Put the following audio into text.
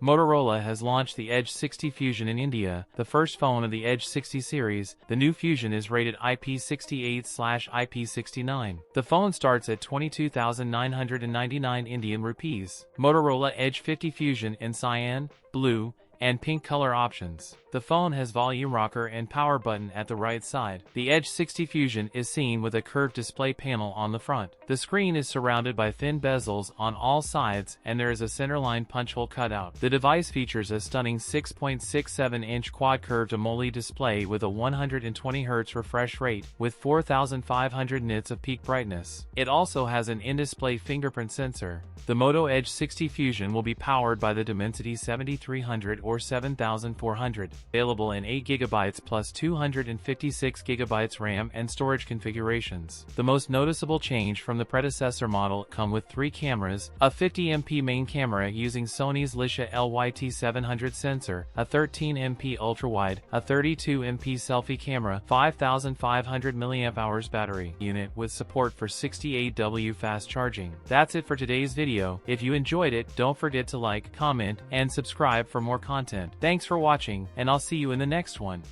Motorola has launched the Edge 60 Fusion in India, the first phone of the Edge 60 series. The new Fusion is rated IP68/IP69. The phone starts at 22,999 Indian rupees. Motorola Edge 50 Fusion in cyan, blue, and pink color options. The phone has volume rocker and power button at the right side. The Edge 60 Fusion is seen with a curved display panel on the front. The screen is surrounded by thin bezels on all sides, and there is a centerline punch hole cutout. The device features a stunning 6.67-inch quad curved AMOLED display with a 120Hz refresh rate with 4,500 nits of peak brightness. It also has an in-display fingerprint sensor. The Moto Edge 60 Fusion will be powered by the Dimensity 7300 or 7400. Available in 8GB plus 256GB RAM and storage configurations. The most noticeable change from the predecessor model come with 3 cameras, a 50MP main camera using Sony's Lisha LYT700 sensor, a 13MP ultrawide, a 32MP selfie camera, 5500 mAh battery unit with support for 68W fast charging. That's it for today's video. If you enjoyed it, don't forget to like, comment, and subscribe for more content. Thanks for watching, and I'll see you in the next one.